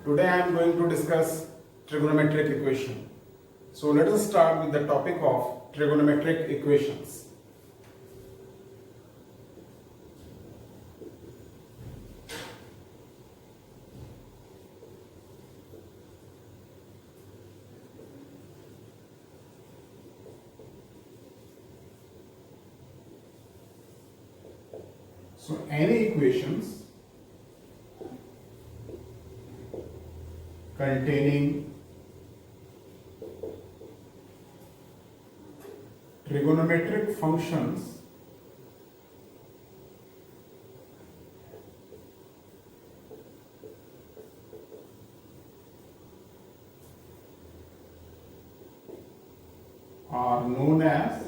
Today I am going to discuss trigonometric equation. So let us start with the topic of trigonometric equations. So any equations containing trigonometric functions are known as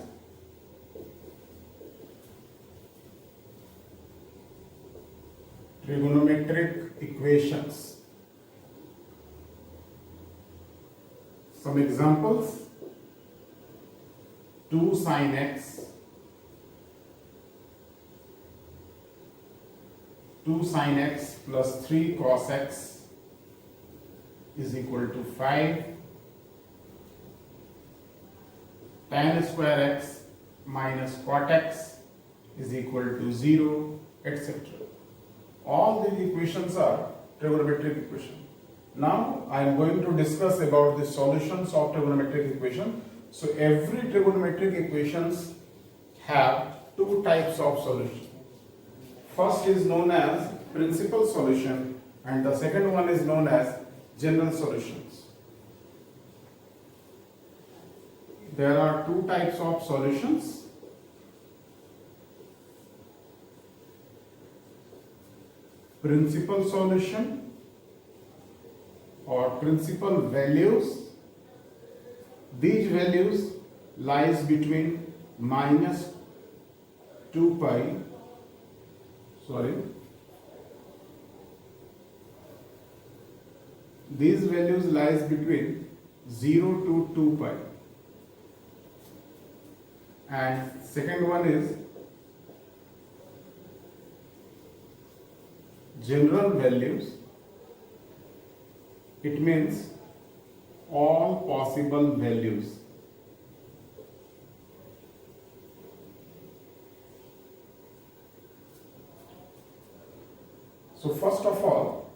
trigonometric equations. Some examples: 2 sin x, 2 sin x plus 3 cos x is equal to 5, tan square x minus cot x is equal to 0, etc. All these equations are trigonometric equations. Now I am going to discuss about the solutions of trigonometric equation. So every trigonometric equations have two types of solution. First is known as principal solution and the second one is known as general solutions. There are two types of solutions. Principal solution or principal values. These values lies between minus 2 pi, these values lies between 0 to 2 pi, and second one is general values. It means all possible values. So first of all,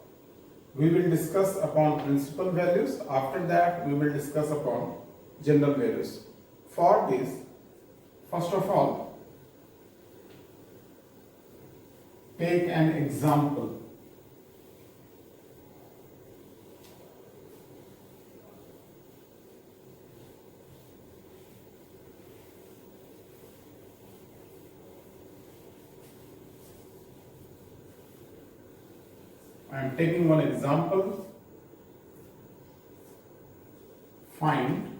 we will discuss upon principal values. After that, we will discuss upon general values. For this, first of all, take an example. I am taking one example. Find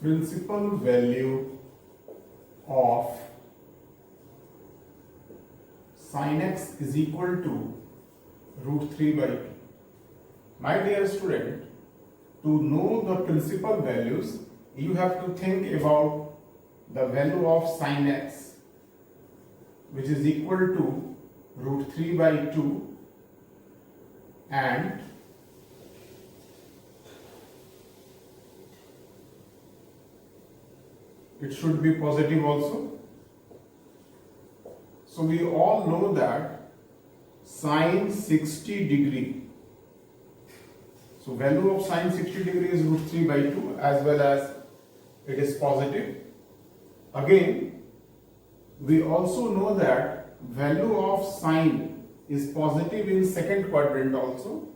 principal value of sin x is equal to root 3 by 2. My dear student, to know the principal values, you have to think about the value of sin x, which is equal to root 3 by 2, and it should be positive also. So we all know that sine 60 degree. So value of sine 60 degree is root 3 by 2, as well as it is positive. Again, we also know that value of sine is positive in second quadrant also.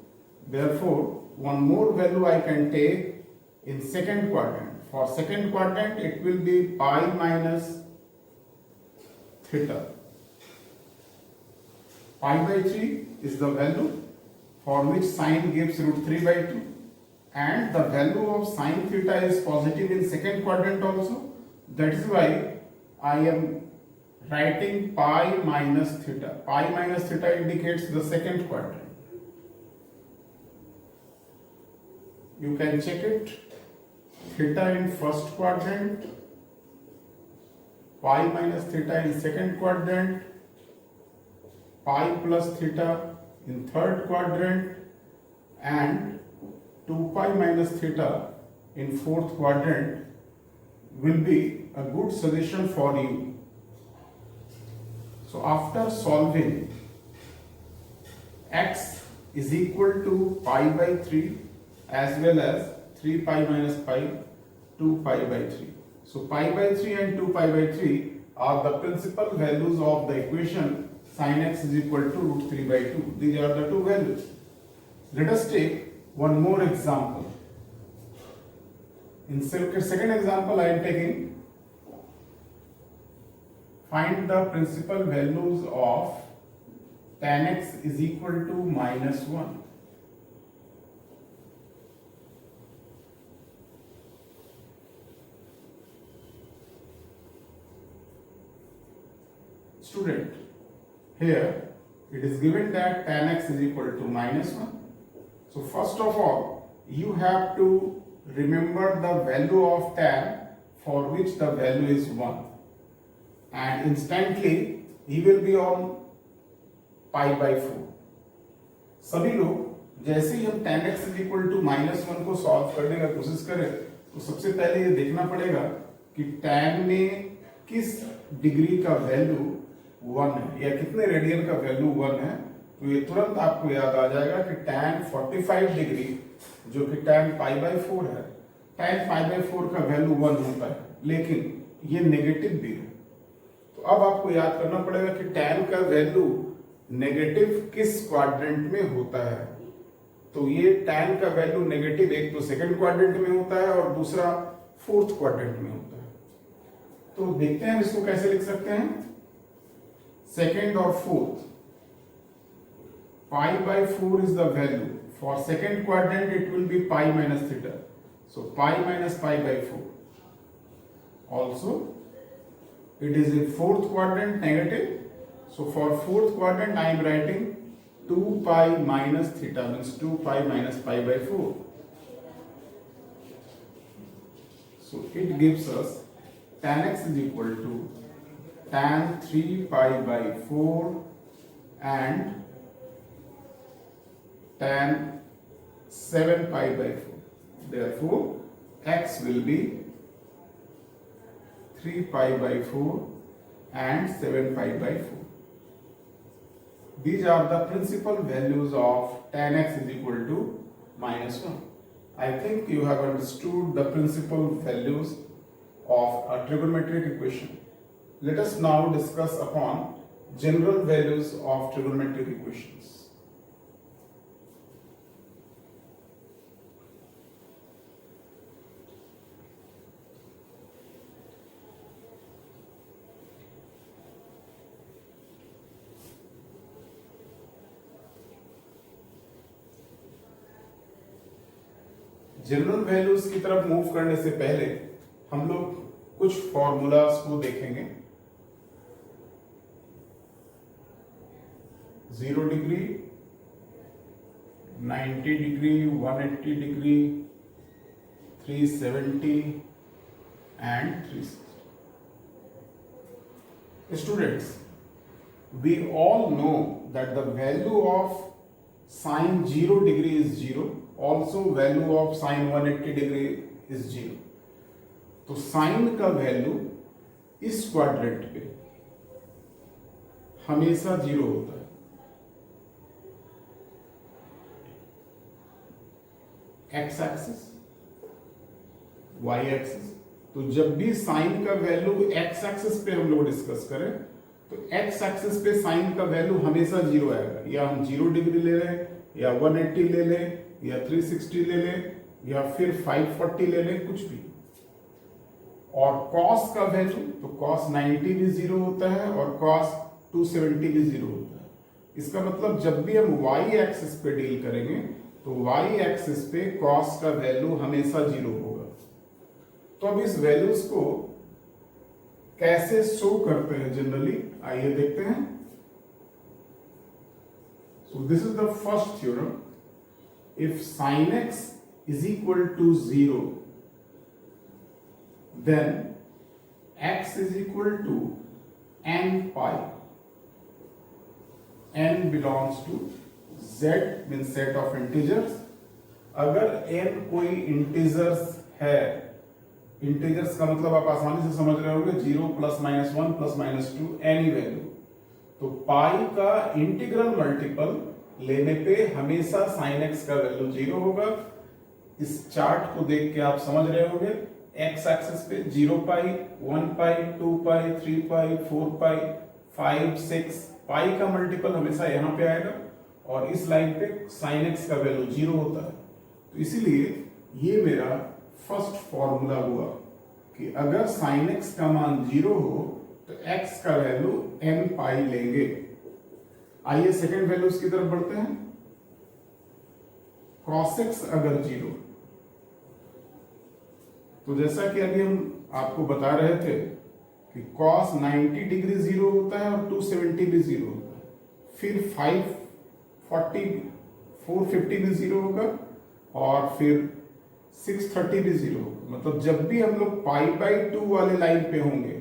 Therefore, one more value I can take in second quadrant. For second quadrant, it will be pi minus theta. Pi by 3 is the value for which sine gives root 3 by 2, and the value of sine theta is positive in second quadrant also. That is why I am writing pi minus theta. Pi minus theta indicates the second quadrant. You can check it. Theta in first quadrant, pi minus theta in second quadrant, pi plus theta in third quadrant and 2 pi minus theta in fourth quadrant will be a good suggestion for you. So after solving, x is equal to pi by 3 as well as 3 pi minus pi, 2 pi by 3. So pi by 3 and 2 pi by 3 are the principal values of the equation sin x is equal to root 3 by 2. These are the two values. Let us take one more example. In second example, I am taking find the principal values of tan x is equal to minus 1. Student, here it is given that tan x is equal to minus 1. So first of all, you have to remember the value of tan for which the value is 1, and instantly he will be on pi by 4. सभी लोग जैसे ही हम tan x is equal to minus 1 को solve करने का कोशिश करें तो सबसे पहले ये देखना पड़ेगा कि tan में किस डिग्री का वैल्यू 1 है या कितने रेडियन का वैल्यू 1 है। तो ये तुरंत आपको याद आ जाएगा कि tan 45 डिग्री जो कि tan पाई बाई 4 है, tan पाई बाई 4 का वैल्यू 1 होता है, लेकिन ये नेगेटिव भी है। तो अब आपको याद करना पड़ेगा कि tan का वैल्यू नेगेटिव किस क्वाड्रेंट में होता है। तो ये tan का वैल्यू नेगेटिव एक तो सेकंड क्वाड्रेंट में होता है और दूसरा फोर्थ क्वाड्रेंट में होता है। तो देखते हैं इसको कैसे लिख सकते हैं। सेकंड और fourth, pi by 4 is the value. For second quadrant it will be pi minus theta. So pi minus pi by 4. Also it is in fourth quadrant negative. So for fourth quadrant I am writing 2 pi minus theta, means 2 pi minus pi by 4. So it gives us tan x is equal to tan 3 pi by 4 and tan 7 pi by 4. Therefore, x will be 3 pi by 4 and 7 pi by 4. These are the principal values of tan x is equal to minus 1. I think you have understood the principal values of a trigonometric equation. Let us now discuss upon general values of trigonometric equations. General values की तरफ move करने से पहले हम लोग कुछ formulas को देखेंगे। 0 degree, 90 degree, 180 degree, 370 and 360. Students, we all know that the value of sin 0 degree is 0. Also value of sin 180 degree is 0. तो साइन का वैल्यू इस क्वाड्रेंट पे हमेशा 0 होता है। X axis, Y axis. तो जब भी साइन का वैल्यू एक्स एक्सिस पे हम लोग डिस्कस करें तो एक्स एक्सिस पे साइन का वैल्यू हमेशा 0 आएगा। या हम 0 डिग्री ले लें या 180 ले लें या 360 ले लें या फिर 540 ले लें, कुछ भी। और cos का वैल्यू, तो cos 90 भी 0 होता है और cos 270 भी 0 होता है। इसका मतलब जब भी हम y एक्सिस पे डील करेंगे तो y एक्सिस पे cos का वैल्यू हमेशा 0 होगा। तो अब इस वैल्यूज को कैसे शो करते हैं जनरली, आइए देखते हैं। So this is the first theorem. If sin x is equal to 0, then x is equal to n pi. n belongs to z mean set of integers. अगर n कोई integers है, integers का मतलब आप आसानी से समझ रहे होंगे 0 plus minus 1 plus minus 2 any value, तो पाई का इंटीग्रल मल्टीपल लेने पे हमेशा साइन एक्स का वैल्यू 0 होगा। इस चार्ट को देख के आप समझ रहे होंगे, एक्स एक्सिस पे 0 पाई, 1 पाई, 2 पाई, 3 पाई, 4 पाई, 5, 6, पाई का मल्टीपल हमेशा यहां पे आएगा और इस लाइन पे साइन एक्स का वैल्यू 0 होता है। तो इसीलिए ये मेरा फर्स्ट फॉर्मूला हुआ कि अगर साइन एक्स का मान 0 हो तो एक्स का वैल्यू n पाई लेंगे। आइए सेकेंड वैल्यूज की तरफ बढ़ते हैं। कॉस एक्स अगर 0, तो जैसा कि अभी हम आपको बता रहे थे कि cos 90 डिग्री 0 होता है और 270 भी 0 होता है, फिर 540 450 भी 0 होगा और फिर 630 भी 0 होगा। मतलब जब भी हम लोग पाई बाई 2 वाले लाइन पे होंगे,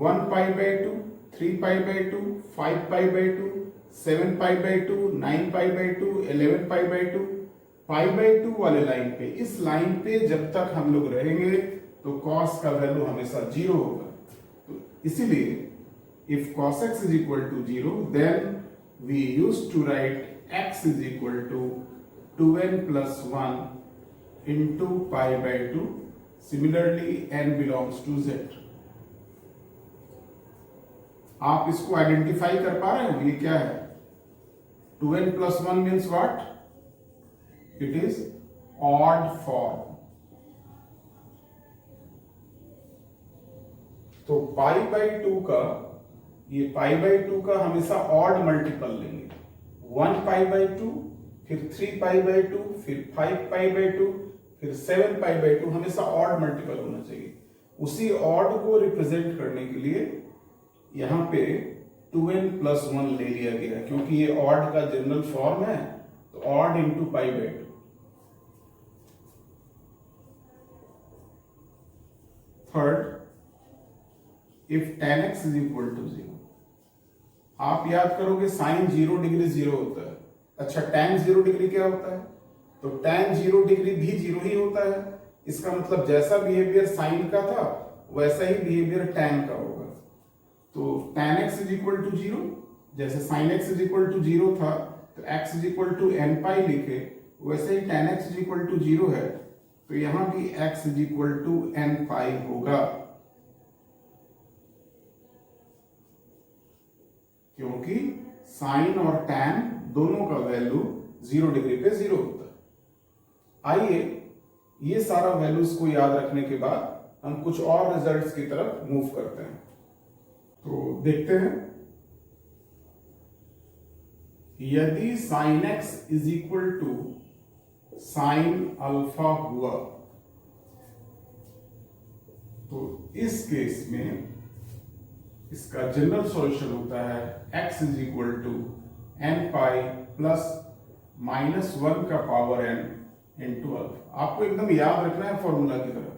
1 पाई by 2, 3 pi by 2, 5 pi by 2, 7 pi by 2, 9 pi by 2, 11 pi by 2, pi by 2 वाले लाइन पे, इस लाइन पे जब तक हम लोग रहेंगे तो cos का वैल्यू हमेशा 0 होगा। तो इसीलिए if cos x is equal to 0, then we used to write x is equal to 2n plus 1 into pi by 2. Similarly, n belongs to z. आप इसको आइडेंटिफाई कर पा रहे हो? ये क्या है? 2n plus 1 means what? It is odd form. तो पाई बाई 2 का, ये पाई बाई 2 का हमेशा ऑड मल्टीपल लेंगे। 1 पाई बाई 2, फिर 3 पाई बाई 2, फिर 5 पाई बाई 2, फिर 7 पाई बाई 2, हमेशा ऑड मल्टीपल होना चाहिए। उसी ऑड को रिप्रेजेंट करने के लिए यहां पे 2n प्लस 1 ले लिया गया, क्योंकि ये ऑड का जनरल फॉर्म है, तो odd into pi by 2। Third, if tan x is equal to 0, आप याद करोगे साइन 0 डिग्री 0 होता है। अच्छा, tan 0 डिग्री क्या होता है? तो tan 0 डिग्री भी 0 ही होता है। इसका मतलब जैसा बिहेवियर साइन का था वैसा ही बिहेवियर tan का होगा। तो tan x is equal to 0, जैसे sin x is equal to 0 था तो x is equal to n pi लिखे, वैसे ही tan x is equal to 0 है तो यहां भी x is equal to n pi होगा, क्योंकि साइन और tan दोनों का वैल्यू 0 डिग्री पे 0 होता है। आइए ये सारा वैल्यूज को याद रखने के बाद हम कुछ और रिजल्ट्स की तरफ मूव करते हैं। तो देखते हैं, यदि sine x is equal to sine alpha हुआ तो इस केस में इसका जनरल सॉल्यूशन होता है x is equal to n pi plus minus 1 का पावर n इंटू अल्फा। आपको एकदम याद रखना है फॉर्मूला की तरफ,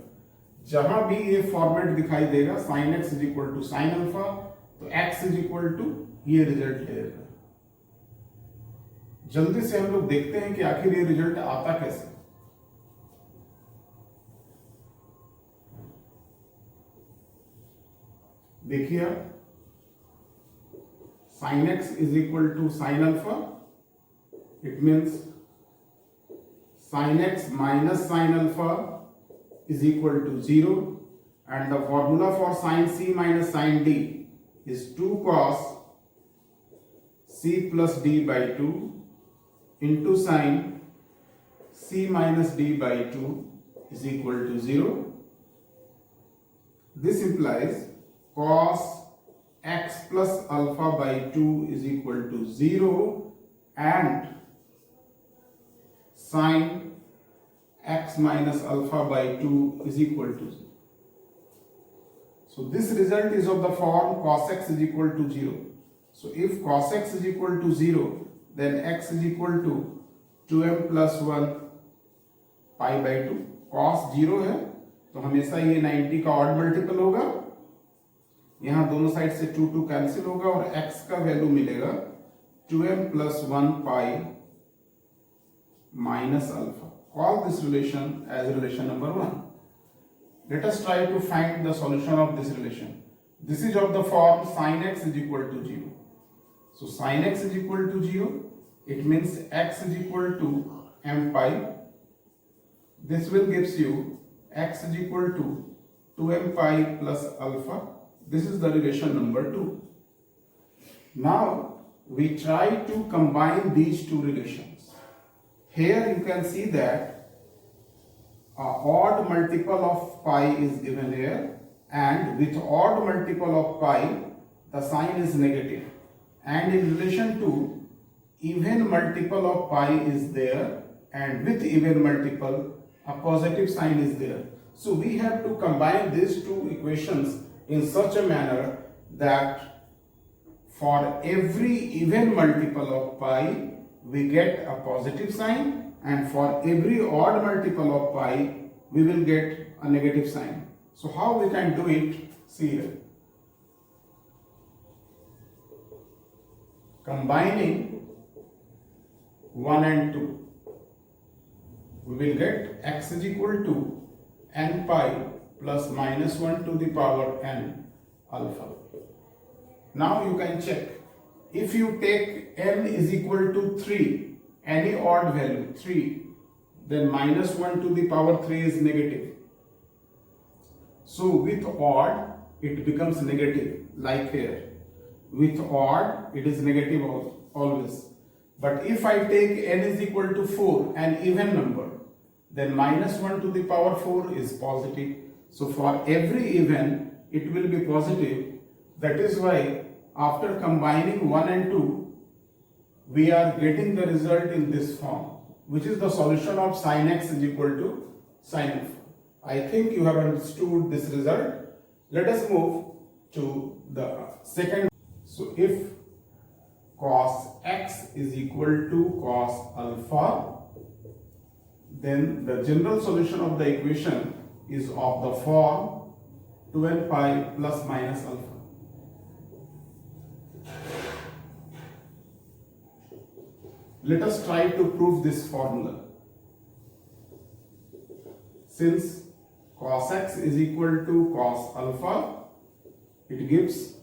जहां भी ये फॉर्मेट दिखाई देगा sine x is equal to sine alpha, तो x इज इक्वल टू ये रिजल्ट लेगा। जल्दी से हम लोग देखते हैं कि आखिर ये रिजल्ट आता कैसे। देखिए, sine x is equal to sine alpha, it means sine x minus sine alpha is equal to 0, and the formula for sin c minus sin d is 2 cos c plus d by 2 into sin c minus d by 2 is equal to 0. This implies cos x plus alpha by 2 is equal to 0 and sin x minus alpha by 2 is equal to 0. So this result is of the form cos x is equal to 0. So if cos x is equal to 0, then x is equal to 2m plus 1 pi by 2. cos 0 है तो हमेशा ये 90 का odd multiple होगा, यहाँ दोनों side से 2 cancel होगा और x का वैल्यू मिलेगा 2m plus 1 pi minus alpha. Call this relation as relation number 1. Let us try to find the solution of this relation. This is of the form sin x is equal to 0. So sin x is equal to 0. It means x is equal to m pi. This will gives you x is equal to 2m pi plus alpha. This is the relation number 2. Now we try to combine these two relations. Here you can see that an odd multiple of pi is given here, and with odd multiple of pi the sign is negative, and in relation to even multiple of pi is there, and with even multiple a positive sign is there. So we have to combine these two equations in such a manner that for every even multiple of pi we get a positive sign, and for every odd multiple of pi we will get a negative sign. So how we can do it? See here. Combining 1 and 2, we will get x is equal to n pi plus minus 1 to the power n alpha. Now you can check. If you take n is equal to 3, any odd value 3, then minus 1 to the power 3 is negative. So with odd it becomes negative, like here. With odd it is negative always. But if I take n is equal to 4, an even number, then minus 1 to the power 4 is positive. So for every even it will be positive. That is why after combining 1 and 2, we are getting the result in this form, which is the solution of sin x is equal to sin f. I think you have understood this result. Let us move to the second. So if cos x is equal to cos alpha, then the general solution of the equation is of the form 2n pi plus minus alpha. Let us try to prove this formula. Since cos x is equal to cos alpha, it gives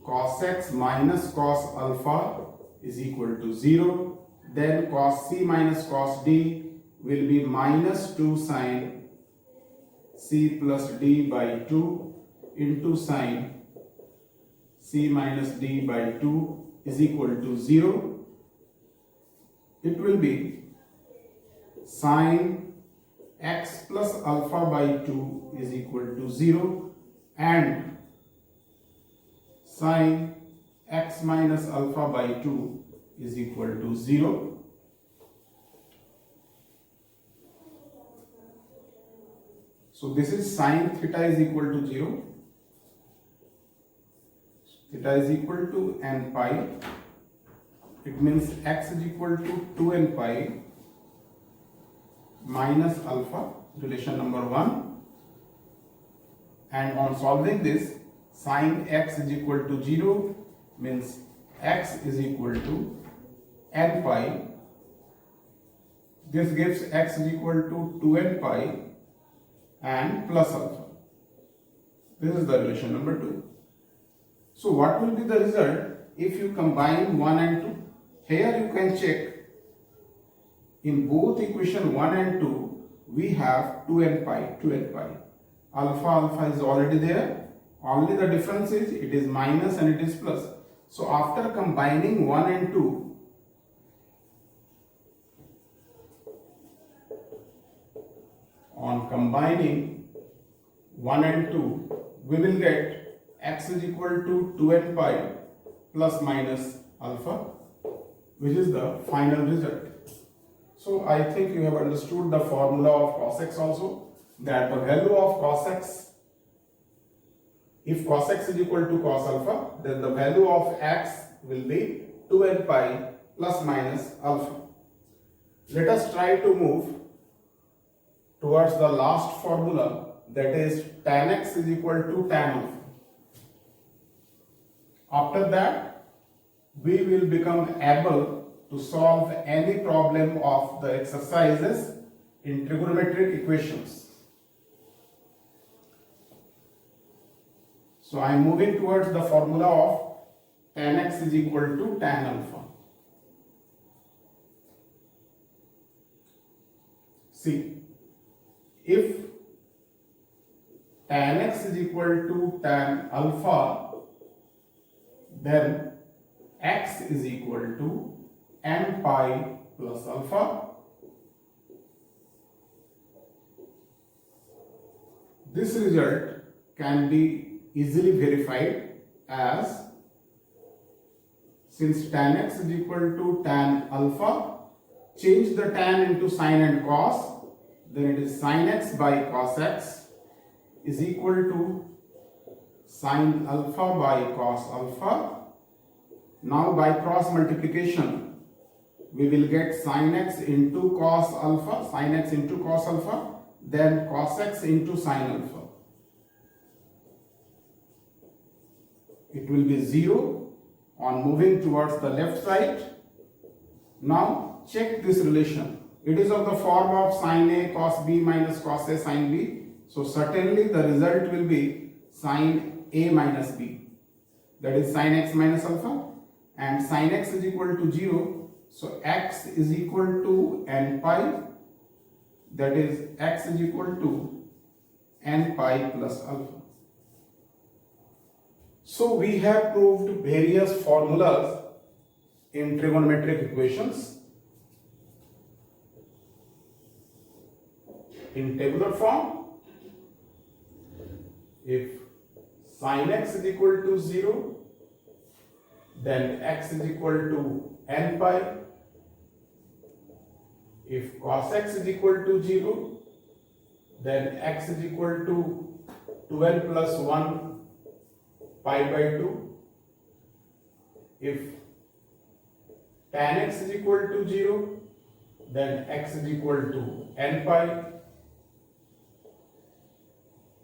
cos x minus cos alpha is equal to 0. Then cos c minus cos d will be minus 2 sin c plus d by 2 into sin c minus d by 2 is equal to 0. It will be sin x plus alpha by 2 is equal to 0, and sin x minus alpha by 2 is equal to 0. So this is sin theta is equal to 0. Theta is equal to n pi. It means x is equal to 2n pi minus alpha, relation number 1. And on solving this, sin x is equal to 0 means x is equal to n pi. This gives x is equal to 2n pi and plus alpha. This is the relation number 2. So what will be the result if you combine 1 and 2? Here you can check. In both equation 1 and 2, we have 2n pi. Alpha is already there. Only the difference is it is minus and it is plus. So after combining 1 and 2, on combining 1 and 2, we will get x is equal to 2n pi plus minus alpha, which is the final result. So I think you have understood the formula of cos x also, that the value of cos x, if cos x is equal to cos alpha, then the value of x will be 2n pi plus minus alpha. Let us try to move towards the last formula, that is tan x is equal to tan alpha. After that, we will become able to solve any problem of the exercises in trigonometric equations. So I am moving towards the formula of tan x is equal to tan alpha. See, if tan x is equal to tan alpha, then x is equal to n pi plus alpha. This result can be easily verified as, since tan x is equal to tan alpha, change the tan into sin and cos, then it is sin x by cos x is equal to sin alpha by cos alpha. Now by cross multiplication, we will get sin x into cos alpha, sin x into cos alpha, then cos x into sin alpha. It will be 0 on moving towards the left side. Now check this relation. It is of the form of sin a cos b minus cos a sin b. So certainly the result will be sin a minus b. That is sin x minus alpha. And sin x is equal to 0. So x is equal to n pi. That is x is equal to n pi plus alpha. So we have proved various formulas in trigonometric equations. In tabular form, if sin x is equal to 0, then x is equal to n pi. If cos x is equal to 0, then x is equal to 12 plus 1 pi by 2. If tan x is equal to 0, then x is equal to n pi.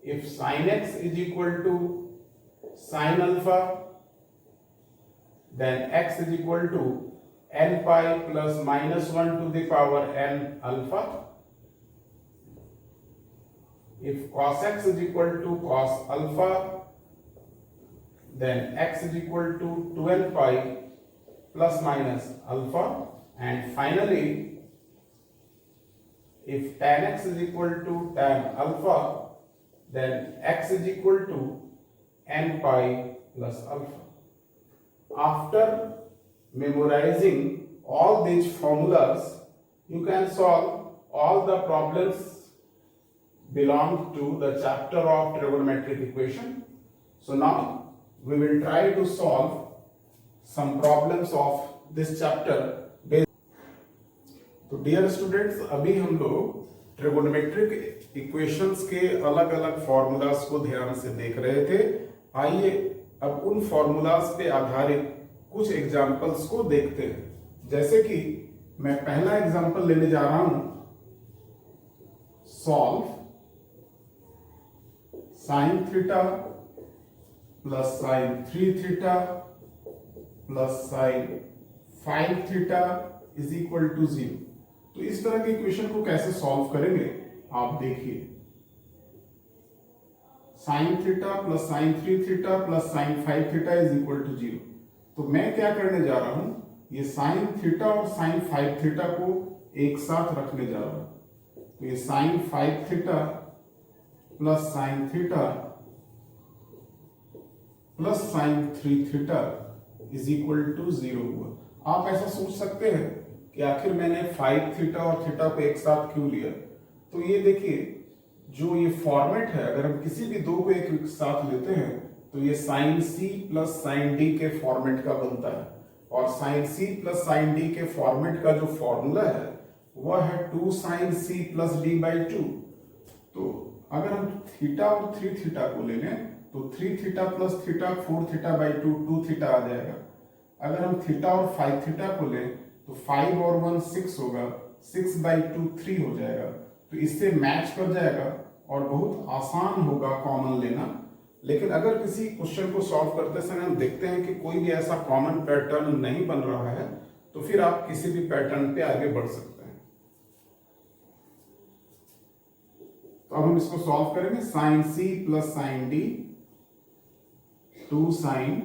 If sin x is equal to sin alpha, then x is equal to n pi plus minus 1 to the power n alpha. If cos x is equal to cos alpha, then x is equal to 12 pi plus minus alpha. And finally, if tan x is equal to tan alpha, then x is equal to n pi plus alpha. After memorizing all these formulas, you can solve all the problems belong to the chapter of trigonometric equation. So now we will try to solve some problems of this chapter. तो dear students, अभी हम लोग trigonometric equations के अलग अलग formulas को ध्यान से देख रहे थे. आइए अब उन फॉर्मूलाज पे आधारित कुछ एग्जांपल्स को देखते हैं. जैसे कि मैं पहला एग्जांपल लेने जा रहा हूं, solve sine theta plus sine 3 theta plus sine 5 theta is equal to 0. तो इस तरह की इक्वेशन को कैसे सॉल्व करेंगे आप देखिए. Sine theta plus sine 3 theta plus sine 5 theta is equal to 0. तो मैं क्या करने जा रहा हूं, ये साइन थीटा और साइन 5 थीटा को एक साथ रखने जा रहा हूं. तो ये sine 5 theta plus sine theta plus sine 3 theta is equal to 0 हुआ. आप ऐसा सोच सकते हैं कि आखिर मैंने 5 थीटा और थीटा को एक साथ क्यों लिया. तो ये देखिए, जो ये फॉर्मेट है, अगर हम किसी भी दो को एक साथ लेते हैं तो ये sine C plus sine D के फॉर्मेट का बनता है. और sine C plus sine D के फॉर्मेट का जो फॉर्मूला है वह है 2 sine C plus D by 2. तो अगर हम थीटा और 3 थीटा को ले लें तो 3 theta plus theta 4 theta by 2 theta आ जाएगा. अगर हम थीटा और 5 थीटा को लें तो 5 और 1 6 होगा, 6 बाई 2 3 हो जाएगा. तो इससे मैच कर जाएगा और बहुत आसान होगा कॉमन लेना. लेकिन अगर किसी क्वेश्चन को सॉल्व करते समय हम देखते हैं कि कोई भी ऐसा कॉमन पैटर्न नहीं बन रहा है, तो फिर आप किसी भी पैटर्न पे आगे बढ़ सकते हैं। तो अब हम इसको सॉल्व करेंगे। Sine C plus sine D, 2 sine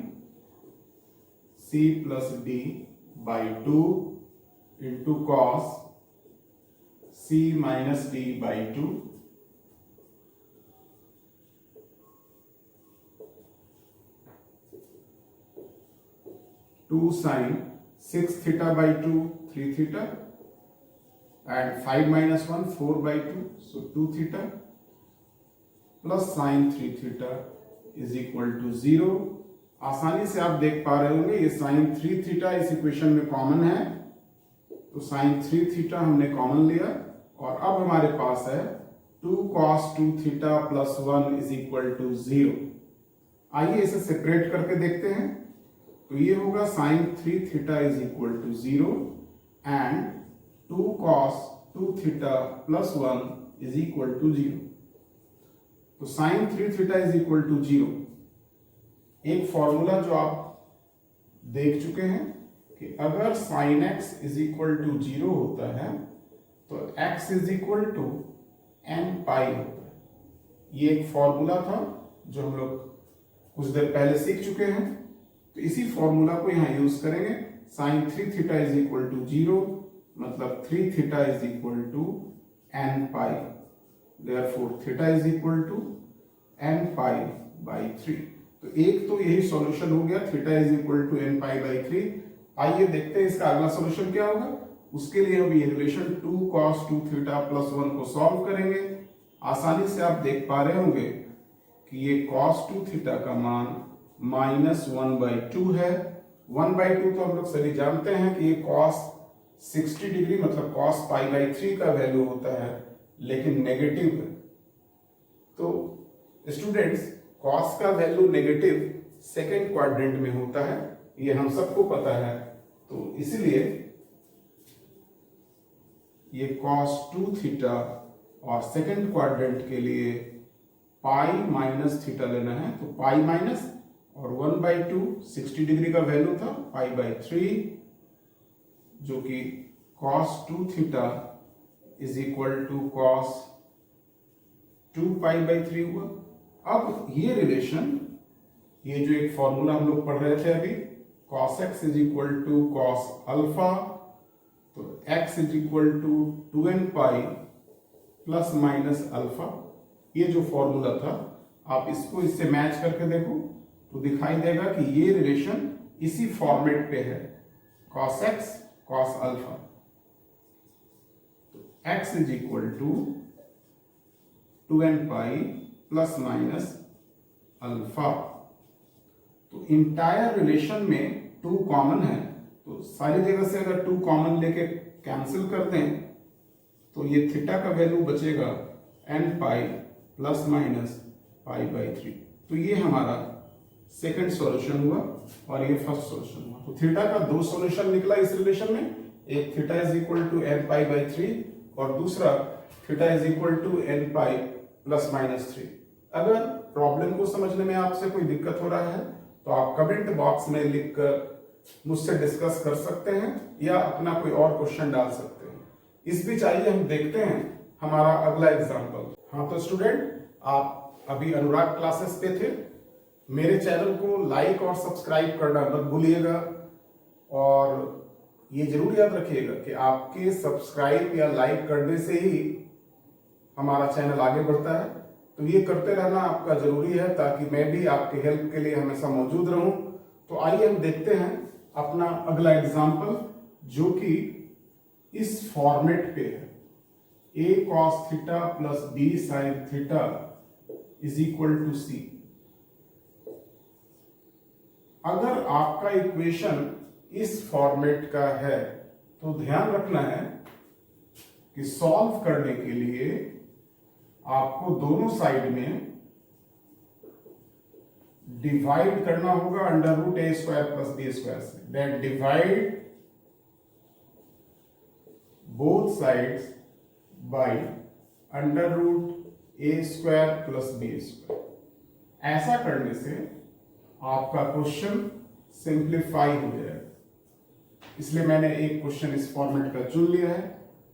C plus D by 2 into cos C minus D by 2, 2 sin 6 theta by 2 3 theta, and 5 minus 1 4 by 2, so 2 theta, plus sin 3 theta is equal to 0। आसानी से आप देख पा रहे होंगे ये sin 3 theta इस equation में कॉमन है, तो sin 3 theta हमने कॉमन लिया और अब हमारे पास है 2 cos 2 theta plus 1 is equal to 0। आइए इसे सेपरेट करके देखते हैं। तो ये होगा sin 3 theta is equal to 0 and 2 cos 2 theta plus 1 is equal to 0। तो sin 3 theta is equal to 0, एक फॉर्मूला जो आप देख चुके हैं कि अगर sin x is equal to 0 होता है तो x is equal to n pi होता है। ये एक फॉर्मूला था जो हम लोग कुछ देर पहले सीख चुके हैं, तो इसी फॉर्मूला को यहां यूज करेंगे। sin 3 theta is equal to 0 मतलब 3 theta is equal to n pi, therefore theta is equal to n pi by 3। तो एक तो यही सॉल्यूशन हो गया, theta is equal to n pi by 3। आइए देखते हैं इसका अगला सॉल्यूशन क्या होगा। उसके लिए हम ये रिलेशन 2 cos 2 theta plus 1 को सॉल्व करेंगे। आसानी से आप देख पा रहे होंगे कि ये cos 2 theta का मान -1/2 है। 1/2 तो हम लोग सभी जानते हैं कि ये cos 60 डिग्री मतलब cos pi by 3 का वैल्यू होता है, लेकिन नेगेटिव है। तो स्टूडेंट्स, cos का वैल्यू नेगेटिव सेकेंड क्वाड्रेंट में होता है, ये हम सबको पता है। तो इसलिए ये cos 2 थीटा और सेकेंड क्वाड्रेंट के लिए पाई माइनस थीटा लेना है, तो पाई माइनस और 1/2 60 डिग्री का वैल्यू था पाई बाई 3, जो कि cos 2 theta is equal to cos 2 pi by 3 हुआ। अब ये रिलेशन, ये जो एक फॉर्मूला हम लोग पढ़ रहे थे अभी, cos x is equal to cos alpha, तो x is equal to 2n pi plus minus alpha, ये जो फॉर्मूला था आप इसको इससे मैच करके देखो तो दिखाई देगा कि ये रिलेशन इसी फॉर्मेट पे है, cos x cos अल्फा। तो x is equal to 2n pi plus minus alpha. तो इंटायर रिलेशन में 2 कॉमन है, तो सारी जगह से अगर 2 कॉमन लेके कैंसिल कर दें तो ये थीटा का वैल्यू बचेगा n pi plus minus pi by 3। तो ये हमारा सेकंड सॉल्यूशन हुआ और ये फर्स्ट सॉल्यूशन हुआ। तो थीटा का 2 सॉल्यूशन निकला इस रिलेशन में, एक theta is equal to n pi by 3 और दूसरा theta is equal to n pi plus minus 3। अगर प्रॉब्लम को समझने में आपसे कोई दिक्कत हो रहा है तो आप कमेंट बॉक्स में लिखकर मुझसे डिस्कस कर सकते हैं या अपना कोई और क्वेश्चन डाल सकते हैं। इस बीच आइए हम देखते हैं हमारा अगला एग्जाम्पल। हाँ तो स्टूडेंट, आप अभी अनुराग क्लासेस पे थे। मेरे चैनल को लाइक और सब्सक्राइब करना मत भूलिएगा और ये जरूर याद रखिएगा कि आपके सब्सक्राइब या लाइक करने से ही हमारा चैनल आगे बढ़ता है। तो ये करते रहना आपका जरूरी है ताकि मैं भी आपके हेल्प के लिए हमेशा मौजूद रहूं। तो आइए हम देखते हैं अपना अगला एग्जाम्पल, जो कि इस फॉर्मेट पे है, a cos theta plus b sin theta is equal to c। अगर आपका इक्वेशन इस फॉर्मेट का है तो ध्यान रखना है कि सॉल्व करने के लिए आपको दोनों साइड में डिवाइड करना होगा under root A square plus B square से। Then divide both sides by under root A square plus B square. ऐसा करने से आपका क्वेश्चन सिंप्लीफाई हो जाएगा। इसलिए मैंने एक क्वेश्चन इस फॉर्मेट का चुन लिया है।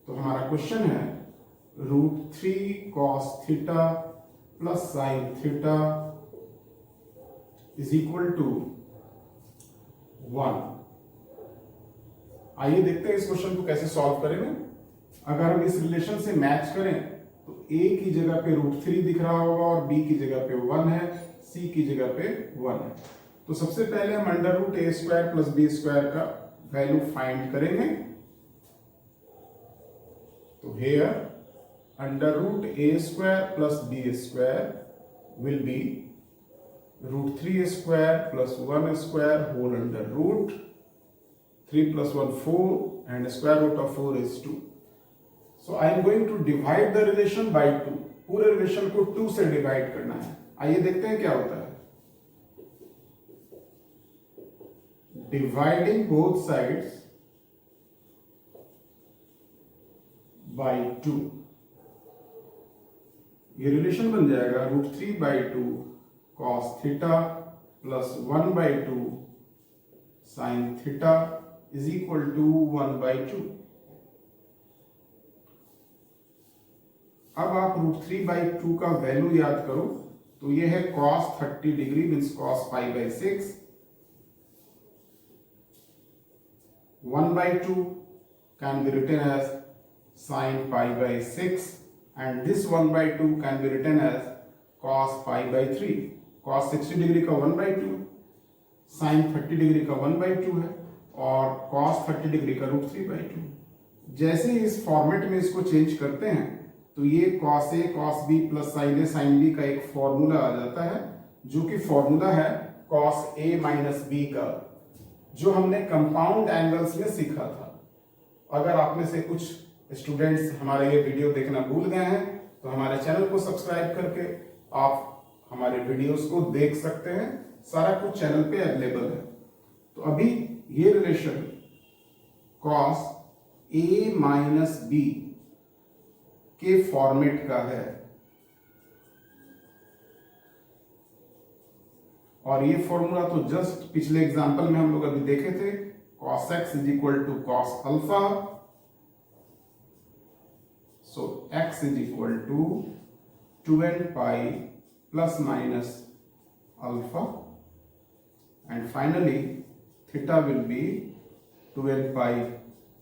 तो हमारा क्वेश्चन है √3 cos theta plus sine theta is equal to 1। आइए देखते हैं इस क्वेश्चन को कैसे सॉल्व करेंगे। अगर हम इस रिलेशन से मैच करें तो a की जगह पे √3 दिख रहा होगा और b की जगह पे 1 है, c की जगह पे 1 है। तो सबसे पहले हम √a² प्लस b² का वैल्यू फाइंड करेंगे। तो here √a² plus b² will be √3a² plus 1² whole under root 3 plus 1 4 and square root of 4 is 2. So I am going to divide the relation by 2. पूरे relation को 2 से divide करना है। आइए देखते हैं क्या होता है। Dividing both sides by 2, ये रिलेशन बन जाएगा √3/2 cos theta plus 1/2 sin theta is equal to 1/2। अब आप √3/2 का वैल्यू याद करो तो ये है cos 30 degree means cos π/6। 1/2 can be written as sin π/6 and this 1/2 can be written as cos π/3। cos 60 degree का 1/2, sin 30 डिग्री का 1/2 है और cos 30 डिग्री का √3/2। जैसे ही इस फॉर्मेट में इसको चेंज करते हैं तो ये cos A cos B plus sin A sin B का एक फॉर्मूला आ जाता है, जो कि फॉर्मूला है cos A माइनस B का, जो हमने कंपाउंड एंगल्स में सीखा था। अगर आप में से कुछ स्टूडेंट्स हमारे ये वीडियो देखना भूल गए हैं तो हमारे चैनल को सब्सक्राइब करके आप हमारे वीडियोस को देख सकते हैं। सारा कुछ चैनल पे अवेलेबल है। तो अभी ये relation cos A minus B के फॉर्मेट का है और ये फॉर्मूला तो जस्ट पिछले एग्जांपल में हम लोग अभी देखे थे। cos x is equal to cos alpha, so x is equal to 2n pi plus minus alpha and finally theta will be 2n pi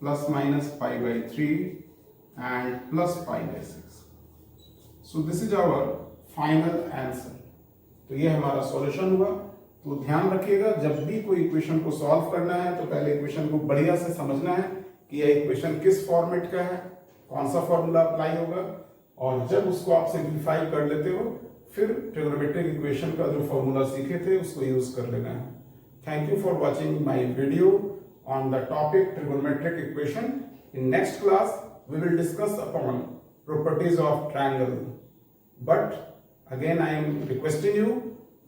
plus minus pi/3 and plus pi/6. So this is our final answer. तो ये हमारा solution हुआ। तो ध्यान रखिएगा, जब भी कोई इक्वेशन को सॉल्व करना है तो पहले इक्वेशन को बढ़िया से समझना है कि यह इक्वेशन किस फॉर्मेट का है, कौन सा फॉर्मूला अप्लाई होगा, और जब उसको आप सिंप्लीफाई कर लेते हो फिर ट्रिग्नोमेट्रिक इक्वेशन का जो फॉर्मूला सीखे थे उसको यूज कर लेना है। Thank you for watching my video on the topic trigonometric equation. In next class we will discuss upon properties of triangle, but again I am requesting you,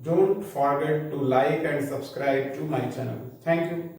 don't forget to like and subscribe to my channel. Thank you.